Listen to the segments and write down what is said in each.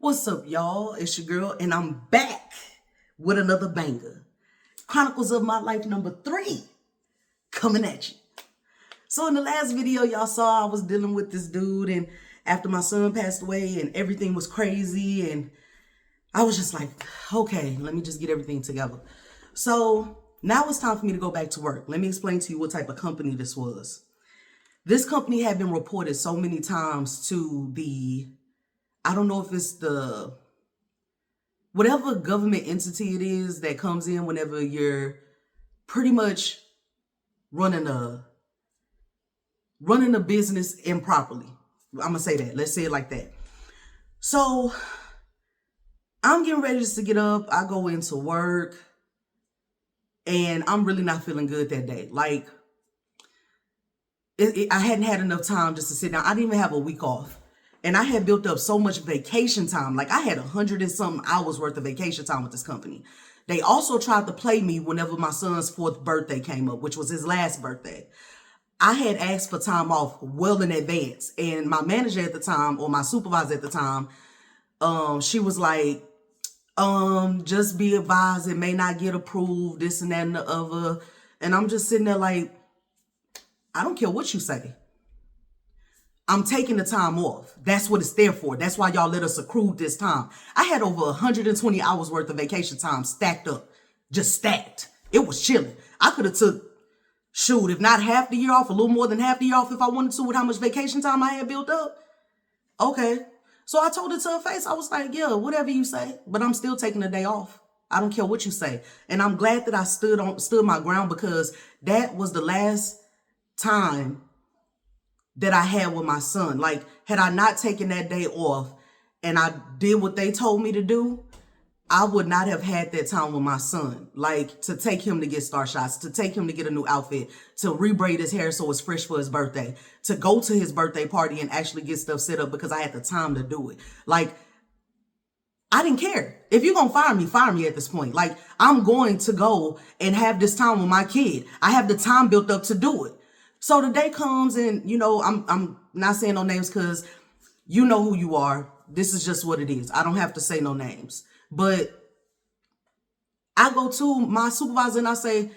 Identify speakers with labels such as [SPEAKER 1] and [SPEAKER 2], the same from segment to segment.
[SPEAKER 1] What's up, y'all? It's your girl, and I'm back with another banger. Chronicles of My Life #3 coming at you. So in the last video, y'all saw I was dealing with this dude, and after my son passed away and everything was crazy, and I was just like, okay, let me just get everything together. So now it's time for me to go back to work. Let me explain to you what type of company this was. This company had been reported so many times to I don't know if it's whatever government entity it is that comes in whenever you're pretty much running a business improperly. I'm gonna say that. Let's say it like that. So I'm getting ready just to get up. I go into work and I'm really not feeling good that day. Like I hadn't had enough time just to sit down. I didn't even have a week off. And I had built up so much vacation time. Like I had 100 and something hours worth of vacation time with this company. They also tried to play me whenever my son's 4th birthday came up, which was his last birthday. I had asked for time off well in advance. And my manager at the time, or my supervisor at the time, she was like, just be advised, it may not get approved, this and that and the other. And I'm just sitting there like, I don't care what you say. I'm taking the time off. That's what it's there for. That's why y'all let us accrue this time. I had over 120 hours worth of vacation time stacked up. Just stacked. It was chilling. I could have took, if not half the year off, a little more than half the year off if I wanted to with how much vacation time I had built up. Okay. So I told her to her face, I was like, yeah, whatever you say, but I'm still taking a day off. I don't care what you say. And I'm glad that I stood my ground, because that was the last time that I had with my son. Like, had I not taken that day off and I did what they told me to do, I would not have had that time with my son. Like, to take him to get star shots, to take him to get a new outfit, to rebraid his hair so it's fresh for his birthday, to go to his birthday party and actually get stuff set up because I had the time to do it. Like, I didn't care. If you're going to fire me at this point. Like, I'm going to go and have this time with my kid. I have the time built up to do it. So the day comes and, I'm not saying no names because you know who you are. This is just what it is. I don't have to say no names. But I go to my supervisor and I say,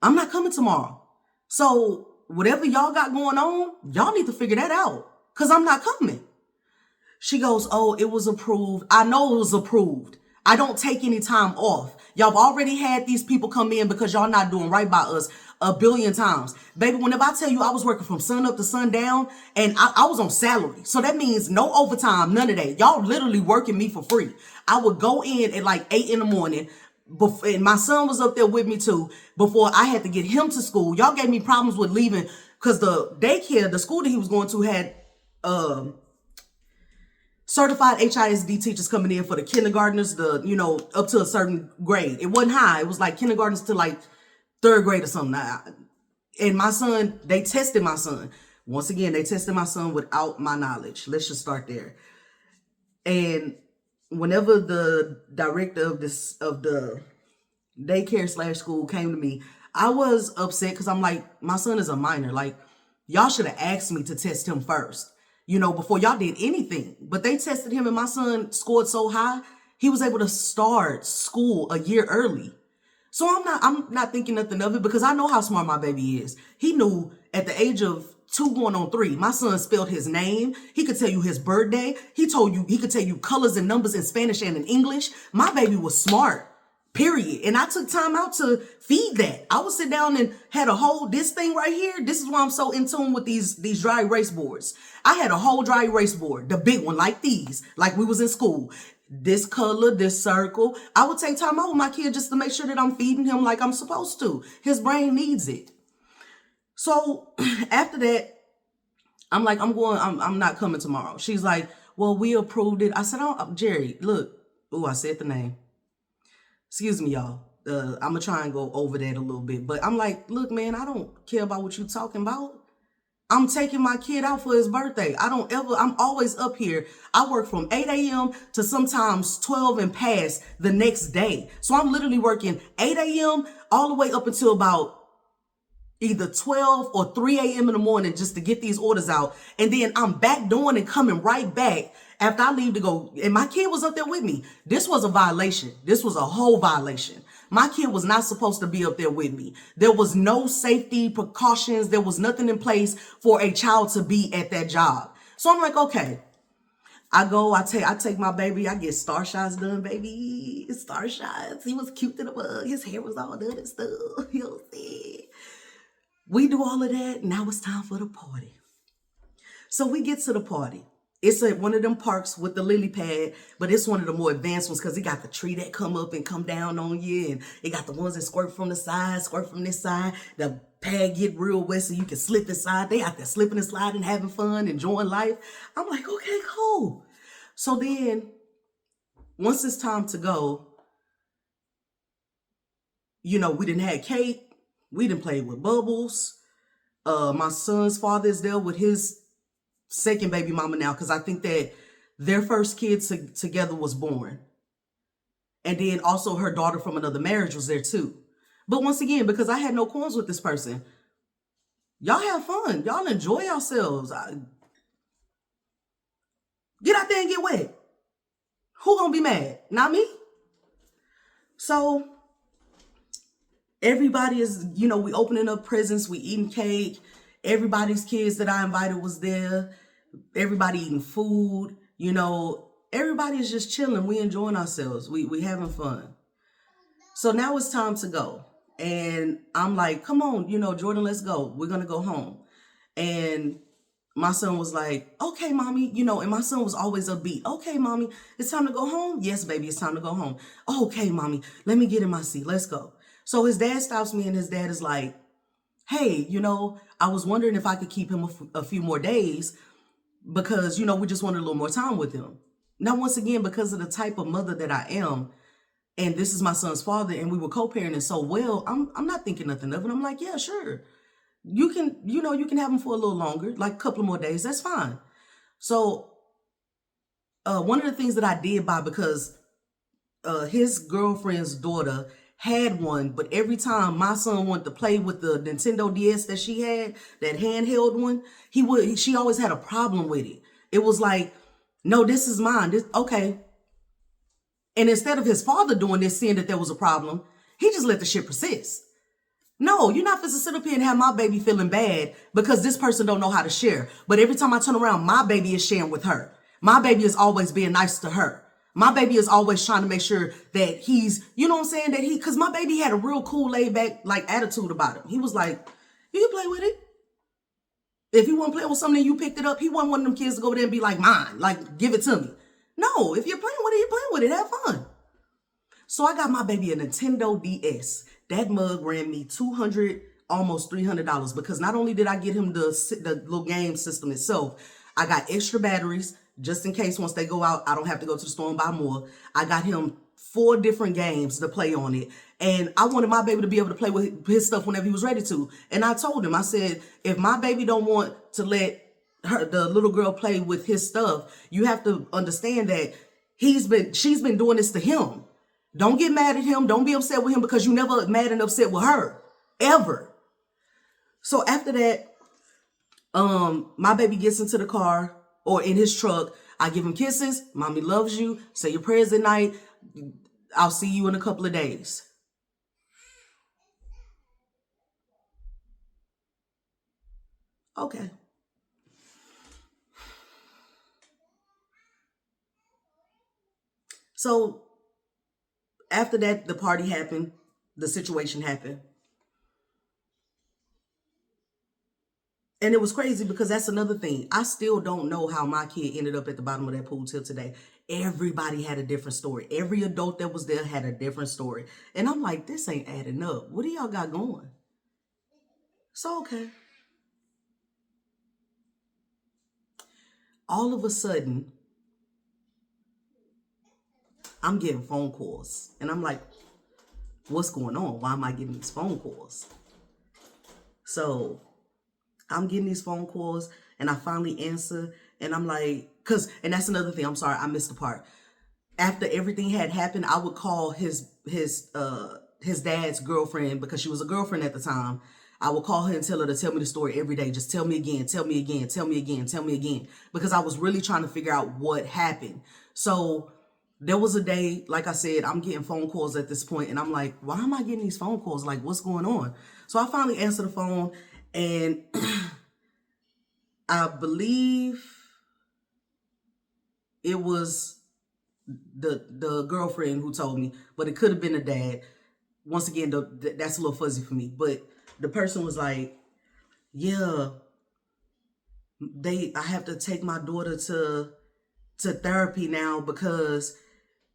[SPEAKER 1] I'm not coming tomorrow. So whatever y'all got going on, y'all need to figure that out because I'm not coming. She goes, oh, it was approved. I know it was approved. I don't take any time off. Y'all have already had these people come in because y'all not doing right by us a billion times. Baby, whenever I tell you I was working from sun up to sundown and I was on salary. So that means no overtime, none of that. Y'all literally working me for free. I would go in at like 8 in the morning. And my son was up there with me too. Before I had to get him to school. Y'all gave me problems with leaving because the daycare, the school that he was going to had certified HISD teachers coming in for the kindergartners, up to a certain grade. It wasn't high. It was like kindergartners to like 3rd grade or something. And my son, they tested my son. Once again, they tested my son without my knowledge. Let's just start there. And whenever the director of the daycare / school came to me, I was upset because I'm like, my son is a minor. Like, y'all should have asked me to test him first, before y'all did anything. But they tested him and my son scored so high, he was able to start school a year early. So I'm not thinking nothing of it because I know how smart my baby is. He knew at the age of 2 going on 3, my son spelled his name. He could tell you his birthday. He could tell you colors and numbers in Spanish and in English. My baby was smart, period. And I took time out to feed that. I would sit down and had this thing right here. This is why I'm so in tune with these dry erase boards. I had a whole dry erase board, the big one like these, like we was in school. This color, this circle. I would take time out with my kid just to make sure that I'm feeding him like I'm supposed to. His brain needs it. So after that, I'm like, I'm not coming tomorrow. She's like, well, we approved it. I said, oh, Jerry, look. Oh, I said the name. Excuse me, y'all. I'm going to try and go over that a little bit. But I'm like, look, man, I don't care about what you're talking about. I'm taking my kid out for his birthday. I'm always up here. I work from 8 a.m. to sometimes 12 and past the next day. So I'm literally working 8 a.m. all the way up until about either 12 or 3 a.m. in the morning just to get these orders out. And then I'm back doing and coming right back after I leave to go. And my kid was up there with me. This was a violation. This was a whole violation. My kid was not supposed to be up there with me. There was no safety precautions. There was nothing in place for a child to be at that job. So I'm like, okay. I take my baby, I get star shots done, baby. Star shots. He was cute to the bug. His hair was all done and stuff. You'll see. We do all of that. Now it's time for the party. So we get to the party. It's at one of them parks with the lily pad, but it's one of the more advanced ones because it got the tree that come up and come down on you, and it got the ones that squirt from the side, squirt from this side. The pad get real wet so you can slip inside. They out there slipping and sliding, having fun, enjoying life. I'm like, okay, cool. So then, once it's time to go, we didn't have cake. We didn't play with bubbles. My son's father is there with his second baby mama now, because I think that their first kid together was born. And then also her daughter from another marriage was there too. But once again, because I had no corns with this person, y'all have fun. Y'all enjoy yourselves. Get out there and get wet. Who gonna be mad? Not me. So everybody is, we opening up presents, we eating cake. Everybody's kids that I invited was there. Everybody eating food, everybody is just chilling. We enjoying ourselves. We having fun. So now it's time to go. And I'm like, come on, Jordan, let's go. We're going to go home. And my son was like, okay, mommy, and my son was always upbeat. Okay, mommy, it's time to go home. Yes, baby, it's time to go home. Okay, mommy, let me get in my seat. Let's go. So his dad stops me and his dad is like, hey, I was wondering if I could keep him a few more days because, we just wanted a little more time with him. Now, once again, because of the type of mother that I am, and this is my son's father, and we were co-parenting so well, I'm not thinking nothing of it. I'm like, yeah, sure. You can have him for a little longer, like a couple of more days. That's fine. So one of the things that I did buy, because his girlfriend's daughter had one, but every time my son wanted to play with the Nintendo DS that she had, that handheld one, she always had a problem with it. It was like, no, this is mine. Okay. And instead of his father doing this, seeing that there was a problem, he just let the shit persist. No, you're not supposed to sit up here and have my baby feeling bad because this person don't know how to share. But every time I turn around, my baby is sharing with her. My baby is always being nice to her. My baby is always trying to make sure that he's, because my baby had a real cool, laid back, attitude about him. He was like, you can play with it. If you want to play with something and you picked it up, he wasn't one of them kids to go there and be like, mine, give it to me. No, if you're playing with it, you're playing with it. Have fun. So I got my baby a Nintendo DS. That mug ran me $200, almost $300, because not only did I get him the little game system itself, I got extra batteries just in case once they go out, I don't have to go to the store and buy more. I got him 4 different games to play on it. And I wanted my baby to be able to play with his stuff whenever he was ready to. And I told him, I said, if my baby don't want to let the little girl play with his stuff, you have to understand that she's been doing this to him. Don't get mad at him. Don't be upset with him because you never mad and upset with her. Ever. So after that, my baby gets into the car or in his truck. I give him kisses. Mommy loves you. Say your prayers at night. I'll see you in a couple of days. Okay. So after that, the party happened. The situation happened. And it was crazy because that's another thing. I still don't know how my kid ended up at the bottom of that pool till today. Everybody had a different story. Every adult that was there had a different story. And I'm like, this ain't adding up. What do y'all got going? So, okay. All of a sudden, I'm getting phone calls. And I'm like, what's going on? Why am I getting these phone calls? So I'm getting these phone calls and I finally answer and I'm like, and that's another thing. I'm sorry, I missed the part. After everything had happened, I would call his dad's girlfriend, because she was a girlfriend at the time. I would call her and tell her to tell me the story every day. Just tell me again, tell me again, tell me again, tell me again. Because I was really trying to figure out what happened. So there was a day, like I said, I'm getting phone calls at this point, and I'm like, why am I getting these phone calls? Like, what's going on? So I finally answered the phone, and I believe it was the girlfriend who told me, but it could have been the dad. Once again, that's a little fuzzy for me. But the person was like, yeah, I have to take my daughter to therapy now because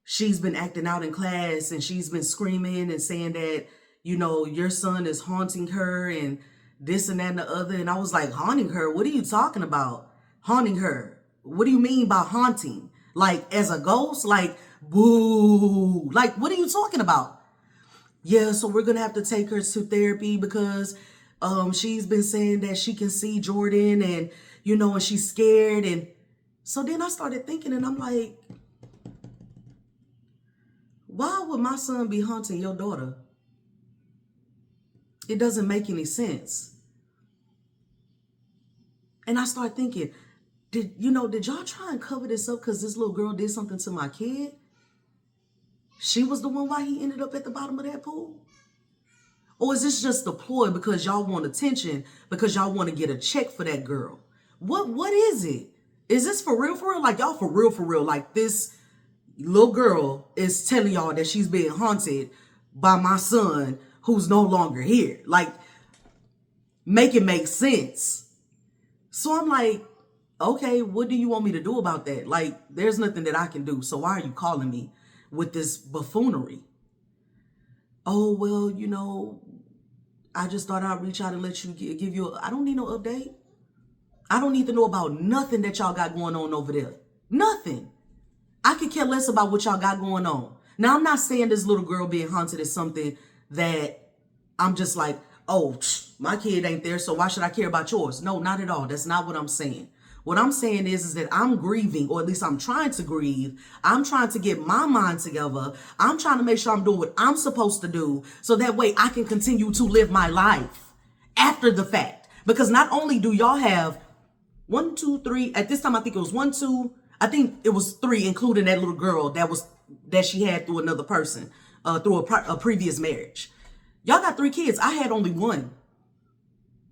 [SPEAKER 1] she's been acting out in class and she's been screaming and saying that, your son is haunting her and this and that and the other. And I was like, haunting her? What are you talking about? Haunting her? What do you mean by haunting? Like, as a ghost? Like, boo. Like, what are you talking about? Yeah, so we're going to have to take her to therapy because she's been saying that she can see Jordan and, and she's scared. And so then I started thinking, and I'm like, why would my son be haunting your daughter? It doesn't make any sense. And I started thinking, did y'all try and cover this up because this little girl did something to my kid? She was the one why he ended up at the bottom of that pool? Or is this just a ploy because y'all want attention, because y'all want to get a check for that girl? What is it? Is this for real, for real? Like, y'all for real, like this little girl is telling y'all that she's being haunted by my son who's no longer here. Like, make it make sense. So I'm like, okay, what do you want me to do about that? Like, there's nothing that I can do. So why are you calling me with this buffoonery? Oh, well, I just thought I'd reach out and let you give you I don't need no update. I don't need to know about nothing that y'all got going on over there. Nothing. I could care less about what y'all got going on. Now, I'm not saying this little girl being haunted is something that I'm just like, oh, my kid ain't there, so why should I care about yours? No, not at all. That's not what I'm saying. What I'm saying is that I'm grieving, or at least I'm trying to grieve. I'm trying to get my mind together. I'm trying to make sure I'm doing what I'm supposed to do so that way I can continue to live my life after the fact. Because not only do y'all have 1, 2, 3, at this time I think it was 1, 2, I think it was 3, including that little girl that she had through another person, through a previous marriage. Y'all got 3 kids. I had only 1.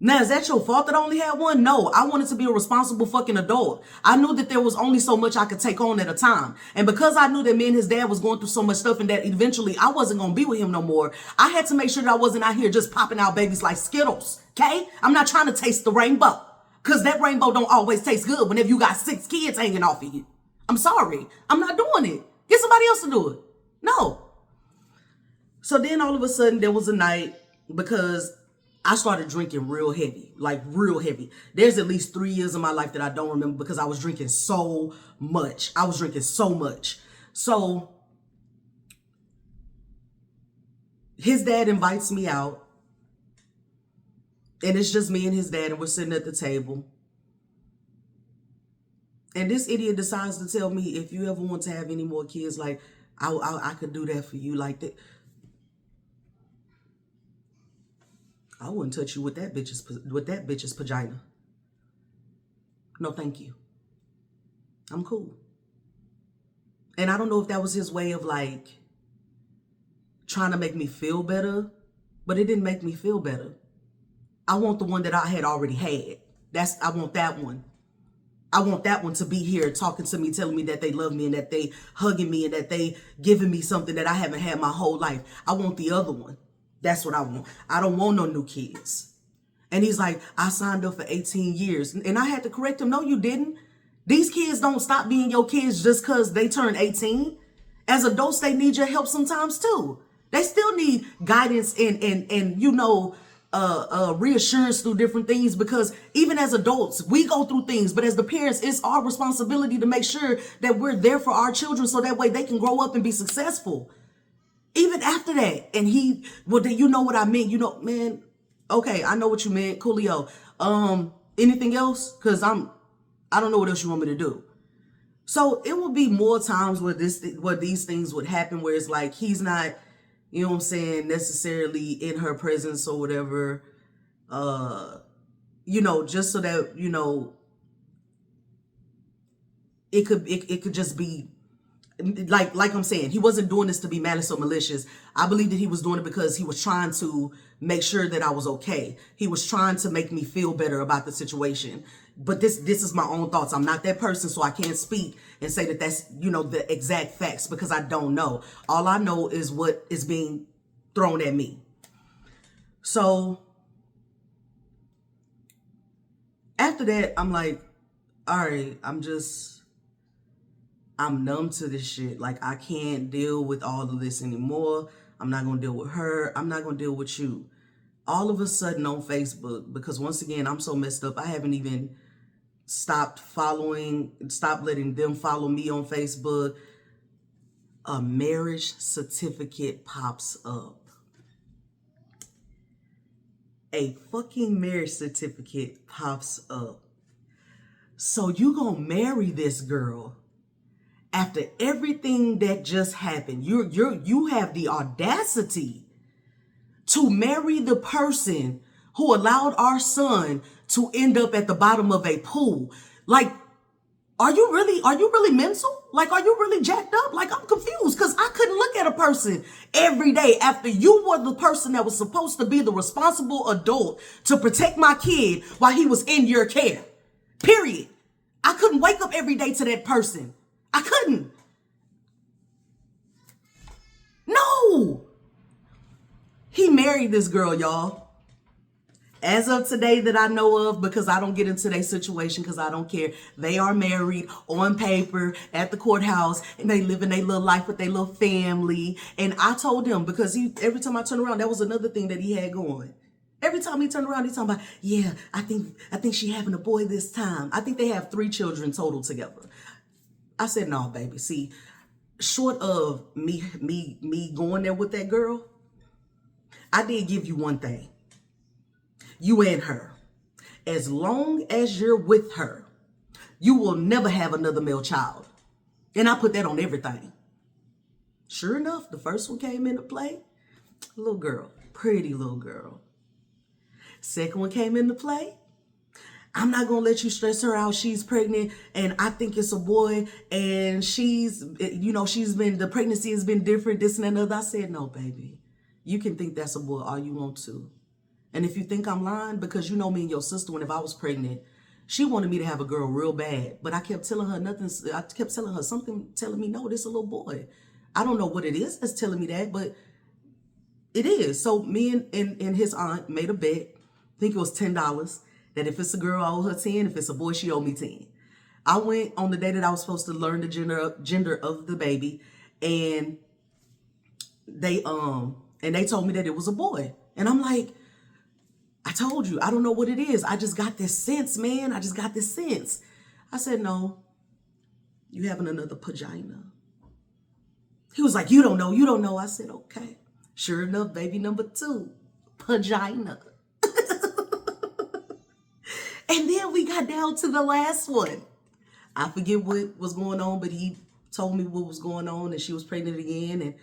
[SPEAKER 1] Now, is that your fault that I only had 1? No, I wanted to be a responsible fucking adult. I knew that there was only so much I could take on at a time. And because I knew that me and his dad was going through so much stuff and that eventually I wasn't going to be with him no more, I had to make sure that I wasn't out here just popping out babies like Skittles, okay? I'm not trying to taste the rainbow, because that rainbow don't always taste good whenever you got 6 kids hanging off of you. I'm sorry. I'm not doing it. Get somebody else to do it. No. So then all of a sudden there was a night, because I started drinking real heavy, like real heavy. There's at least 3 years of my life that I don't remember because I was drinking so much. So his dad invites me out, and it's just me and his dad, and we're sitting at the table. And this idiot decides to tell me, if you ever want to have any more kids, like, I could do that for you, like that. I wouldn't touch you with that bitch's vagina. No, thank you. I'm cool. And I don't know if that was his way of like trying to make me feel better, but it didn't make me feel better. I want the one that I had already had. I want that one. I want that one to be here talking to me, telling me that they love me and that they hugging me and that they giving me something that I haven't had my whole life. I want the other one. That's what I want. I don't want no new kids. And he's like, I signed up for 18 years. And I had to correct him. No, you didn't. These kids don't stop being your kids just because they turn 18. As adults, they need your help sometimes too. They still need guidance and reassurance through different things, because even as adults, we go through things. But as the parents, it's our responsibility to make sure that we're there for our children so that way they can grow up and be successful. Even after that. And you know what I meant? Man, okay, I know what you meant. Coolio. Anything else? Because I don't know what else you want me to do. So it would be more times where these things would happen, where it's like he's not, you know what I'm saying, necessarily in her presence or whatever. just so that, it could just be like I'm saying, he wasn't doing this to be malice or malicious. I believe that he was doing it because he was trying to make sure that I was okay. He was trying to make me feel better about the situation. But this is my own thoughts. I'm not that person, so I can't speak and say that that's, the exact facts, because I don't know. All I know is what is being thrown at me. So after that, I'm like, all right, I'm numb to this shit. Like, I can't deal with all of this anymore. I'm not going to deal with her. I'm not going to deal with you. All of a sudden on Facebook, because once again, I'm so messed up. I haven't even stopped letting them follow me on Facebook. A marriage certificate pops up. A fucking marriage certificate pops up. So you gonna marry this girl after everything that just happened? You have the audacity to marry the person who allowed our son to end up at the bottom of a pool. Like, are you really mental? Like, are you really jacked up? Like, I'm confused, because I couldn't look at a person every day after you were the person that was supposed to be the responsible adult to protect my kid while he was in your care. Period. I couldn't wake up every day to that person. I couldn't. No. He married this girl, y'all. As of today that I know of, because I don't get into their situation because I don't care. They are married on paper at the courthouse, and they living their little life with their little family. And I told him, because every time I turn around, that was another thing that he had going. Every time he turned around, he's talking about, yeah, I think she having a boy this time. I think they have 3 children total together. I said, no, baby. See, short of me going there with that girl, I did give you one thing. You and her. As long as you're with her, you will never have another male child. And I put that on everything. Sure enough, the first one came into play. Little girl. Pretty little girl. Second one came into play. I'm not going to let you stress her out. She's pregnant and I think it's a boy, and the pregnancy has been different, this and another. I said, no, baby. You can think that's a boy all you want to. And if you think I'm lying, because you know me and your sister, when if I was pregnant, she wanted me to have a girl real bad. But I kept telling her nothing. I kept telling her something, telling me, no, this is a little boy. I don't know what it is that's telling me that, but it is. So me and his aunt made a bet. I think it was $10. That if it's a girl, I owe her 10. If it's a boy, she owe me 10. I went on the day that I was supposed to learn the gender of the baby, and they told me that it was a boy. And I'm like, I told you, I don't know what it is. I just got this sense, man. I just got this sense. I said, no, you having another vagina. He was like, you don't know. I said, okay. Sure enough, baby number 2, vagina. And then we got down to the last one. I forget what was going on, but he told me what was going on, and she was pregnant again. And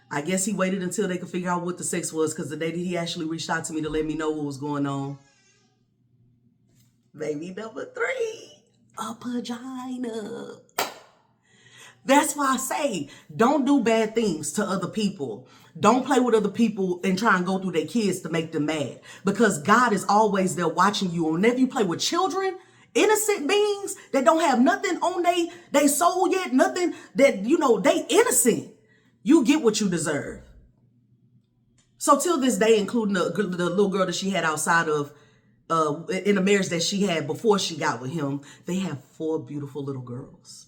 [SPEAKER 1] I guess he waited until they could figure out what the sex was, because the day that he actually reached out to me to let me know what was going on. Baby number 3, a vagina. That's why I say, don't do bad things to other people. Don't play with other people and try and go through their kids to make them mad, because God is always there watching you. And whenever you play with children, innocent beings that don't have nothing on they soul yet, nothing that, they innocent, you get what you deserve. So till this day, including the little girl that she had outside of, in a marriage that she had before she got with him, they have 4 beautiful little girls.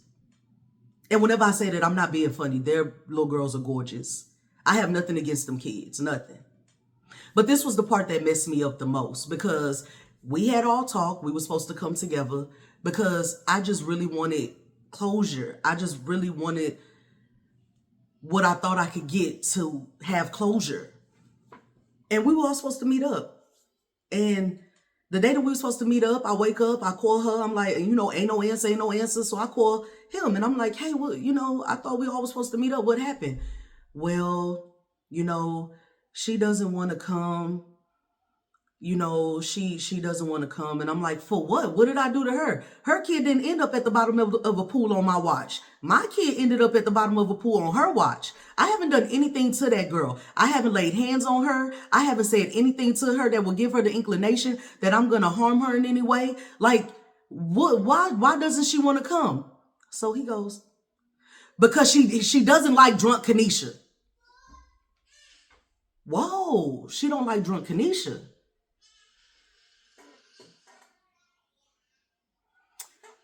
[SPEAKER 1] And whenever I say that, I'm not being funny. Their little girls are gorgeous. I have nothing against them kids, nothing. But this was the part that messed me up the most, because we had all talked. We were supposed to come together because I just really wanted closure. I just really wanted what I thought I could get to have closure. And we were all supposed to meet up. And the day that we were supposed to meet up, I wake up, I call her. I'm like, ain't no answer. So I call him and I'm like, hey, well, I thought we all were supposed to meet up. What happened? Well, she doesn't want to come. she doesn't want to come. And I'm like, for what? What did I do to her? Her kid didn't end up at the bottom of a pool on my watch. My kid ended up at the bottom of a pool on her watch. I haven't done anything to that girl. I haven't laid hands on her. I haven't said anything to her that will give her the inclination that I'm going to harm her in any way. Like, what? Why doesn't she want to come? So he goes, because she doesn't like drunk Kanisha. Whoa, she don't like drunk Kanisha.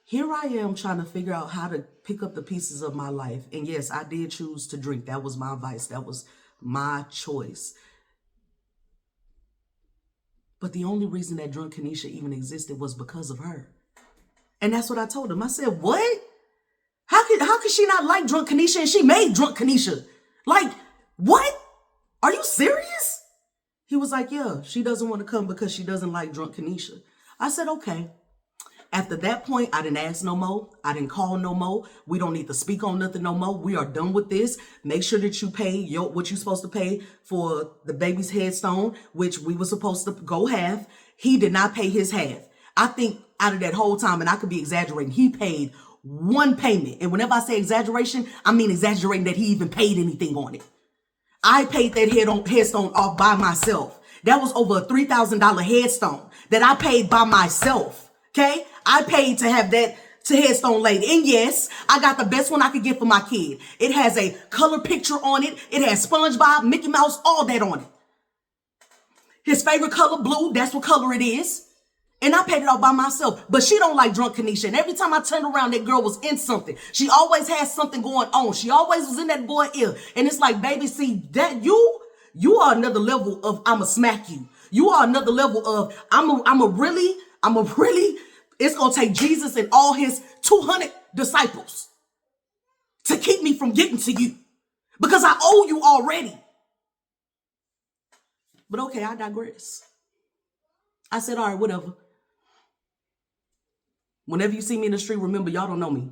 [SPEAKER 1] Here I am trying to figure out how to pick up the pieces of my life. And yes, I did choose to drink. That was my vice. That was my choice. But the only reason that drunk Kanisha even existed was because of her. And that's what I told him. I said, what? How could she not like drunk Kanisha and she made drunk Kanisha? Like, what? Are you serious? He was like, yeah, she doesn't want to come because she doesn't like drunk Kanisha. I said, okay. After that point, I didn't ask no more. I didn't call no more. We don't need to speak on nothing no more. We are done with this. Make sure that you pay what you're supposed to pay for the baby's headstone, which we were supposed to go half. He did not pay his half. I think out of that whole time, and I could be exaggerating, he paid one payment. And whenever I say exaggeration, I mean exaggerating that he even paid anything on it. I paid that headstone off by myself. That was over a $3,000 headstone that I paid by myself. Okay? I paid to have that headstone laid. And yes, I got the best one I could get for my kid. It has a color picture on it. It has SpongeBob, Mickey Mouse, all that on it. His favorite color, blue. That's what color it is. And I paid it all by myself. But she don't like drunk Kanisha. And every time I turned around, that girl was in something. She always has something going on. She always was in that boy's ear. And it's like, baby, see, that you are another level of I'ma smack you. You are another level of I'ma really, it's going to take Jesus and all his 200 disciples to keep me from getting to you because I owe you already. But okay, I digress. I said, all right, whatever. Whenever you see me in the street, remember, y'all don't know me.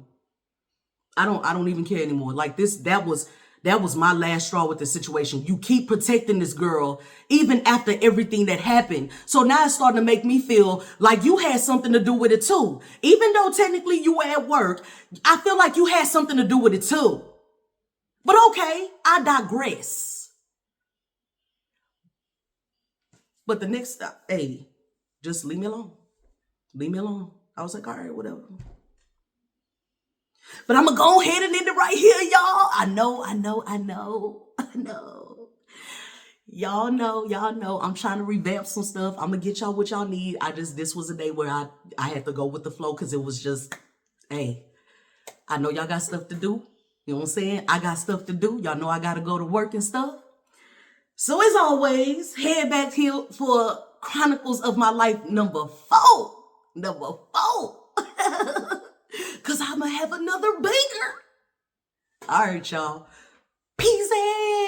[SPEAKER 1] I don't even care anymore. Like that was my last straw with the situation. You keep protecting this girl even after everything that happened. So now it's starting to make me feel like you had something to do with it too. Even though technically you were at work, I feel like you had something to do with it too. But okay, I digress. But the next stop, hey, just leave me alone. Leave me alone. I was like, all right, whatever. But I'm going to go ahead and end it right here, y'all. I know. Y'all know. I'm trying to revamp some stuff. I'm going to get y'all what y'all need. This was a day where I had to go with the flow because it was just, hey, I know y'all got stuff to do. You know what I'm saying? I got stuff to do. Y'all know I got to go to work and stuff. So as always, head back here for Chronicles of My Life number 4. Because I'm going to have another banger. All right, y'all. Peace out.